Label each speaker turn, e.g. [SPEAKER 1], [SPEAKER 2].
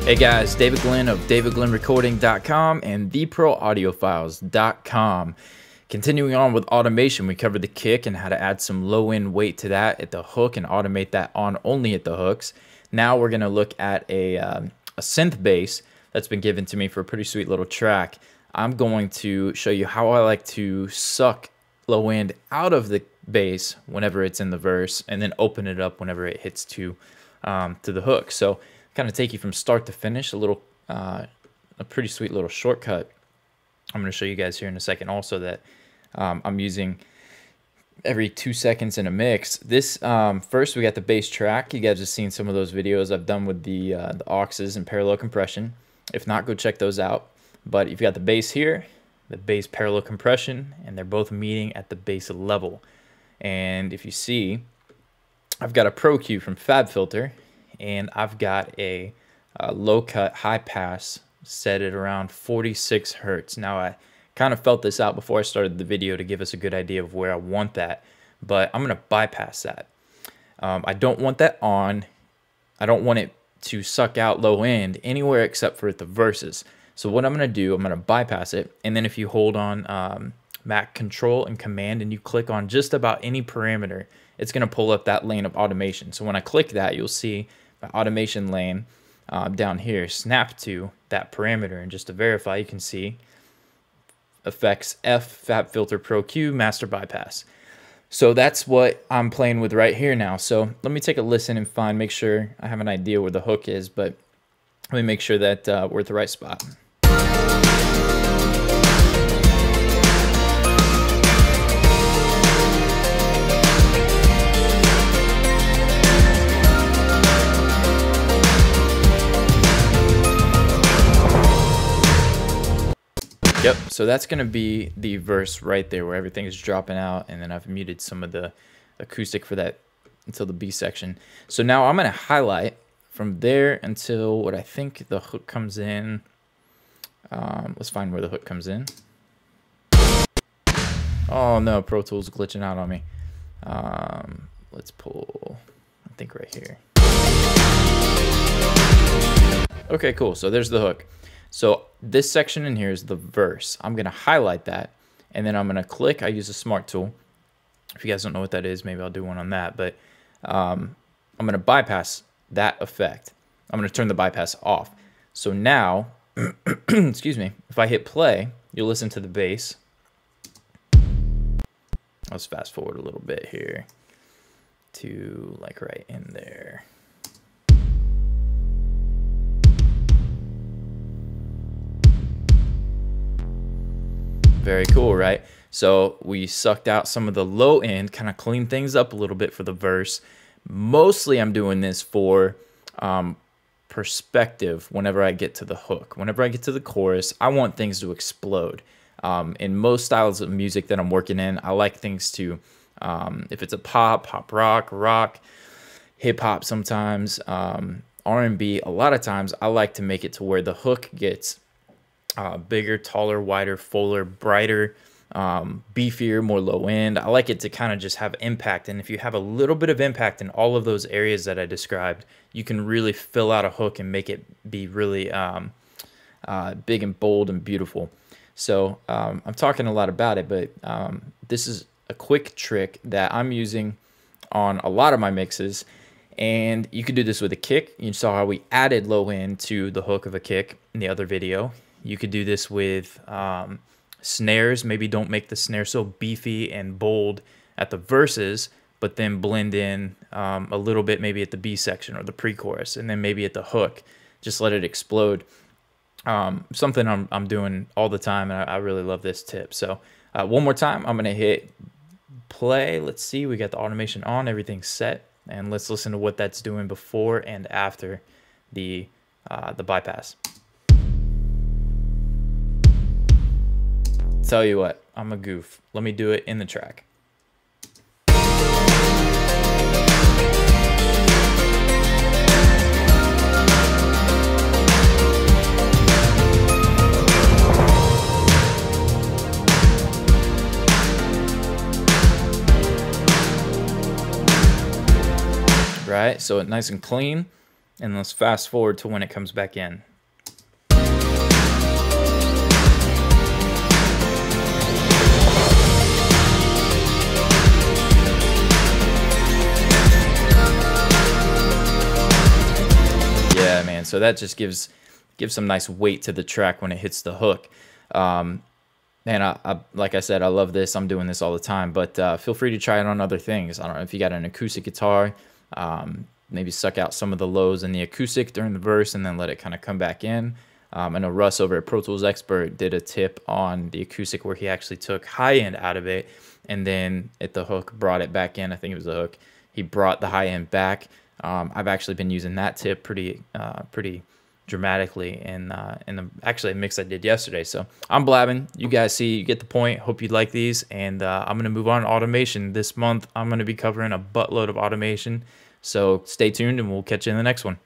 [SPEAKER 1] Hey guys, David Glenn of davidglennrecording.com and theproaudiofiles.com. Continuing on with automation, we covered the kick and how to add some low-end weight to that at the hook and automate that on only at the hooks. Now we're going to look at a synth bass that's been given to me for a pretty sweet little track. I'm going to show you how I like to suck low end out of the bass whenever it's in the verse and then open it up whenever it hits to the hook. So kind of take you from start to finish, a pretty sweet little shortcut. I'm going to show you guys here in a second also that I'm using every 2 seconds in a mix. This first we got the bass track. You guys have seen some of those videos I've done with the auxes and parallel compression. If not, go check those out. But you've got the bass here, the bass parallel compression, and they're both meeting at the bass level. And if you see, I've got a Pro-Q from FabFilter, and I've got a low cut high pass set at around 46 hertz. Now I kind of felt this out before I started the video to give us a good idea of where I want that, but I'm going to bypass that. I don't want that on. I don't want it to suck out low end anywhere except for at the verses. So what I'm going to do, I'm going to bypass it, and then if you hold on Mac Control and Command and you click on just about any parameter, it's going to pull up that lane of automation. So when I click that, you'll see my automation lane down here snap to that parameter, and just to verify, you can see effects F FabFilter Pro-Q master bypass. So that's what I'm playing with right here now. So let me take a listen and make sure I have an idea where the hook is, but let me make sure that we're at the right spot. Yep, so that's going to be the verse right there where everything is dropping out, and then I've muted some of the acoustic for that until the B section. So now I'm going to highlight from there until what I think the hook comes in. Let's find where the hook comes in. Oh no, Pro Tools glitching out on me. Let's pull, I think right here. Okay, cool, so there's the hook. So this section in here is the verse. I'm going to highlight that, and then I'm going to click. I use a smart tool. If you guys don't know what that is, maybe I'll do one on that. But I'm going to bypass that effect. I'm going to turn the bypass off. So now, excuse me, if I hit play, you'll listen to the bass. Let's fast forward a little bit here to like right in there. Very cool, right? So we sucked out some of the low end, kind of cleaned things up a little bit for the verse. Mostly I'm doing this for perspective whenever I get to the hook. Whenever I get to the chorus, I want things to explode. In most styles of music that I'm working in, I like things to, if it's a pop rock, hip-hop sometimes, R&B, a lot of times I like to make it to where the hook gets bigger, taller, wider, fuller, brighter, beefier, more low end. I like it to kind of just have impact, and if you have a little bit of impact in all of those areas that I described, you can really fill out a hook and make it be really big and bold and beautiful. So I'm talking a lot about it, but this is a quick trick that I'm using on a lot of my mixes, and you could do this with a kick. You saw how we added low end to the hook of a kick in the other video. You could do this with snares. Maybe don't make the snare so beefy and bold at the verses, but then blend in a little bit maybe at the B section or the pre-chorus, and then maybe at the hook. Just let it explode. Something I'm doing all the time, and I really love this tip. So one more time, I'm going to hit play. Let's see, we got the automation on, everything's set, and let's listen to what that's doing before and after the bypass. Tell you what, I'm a goof. Let me do it in the track. Right, so nice and clean. And let's fast forward to when it comes back in. Yeah, man, so that just gives some nice weight to the track when it hits the hook. Man, I like I said, I love this. I'm doing this all the time, but feel free to try it on other things. I don't know if you got an acoustic guitar, maybe suck out some of the lows in the acoustic during the verse and then let it kind of come back in. I know Russ over at Pro Tools Expert did a tip on the acoustic where he actually took high end out of it and then at the hook brought it back in. I think it was the hook. He brought the high end back. I've actually been using that tip pretty dramatically in the actually a mix I did yesterday. So I'm blabbing. You guys see, you get the point. Hope you like these, and I'm gonna move on to automation this month. I'm gonna be covering a buttload of automation. So stay tuned, and we'll catch you in the next one.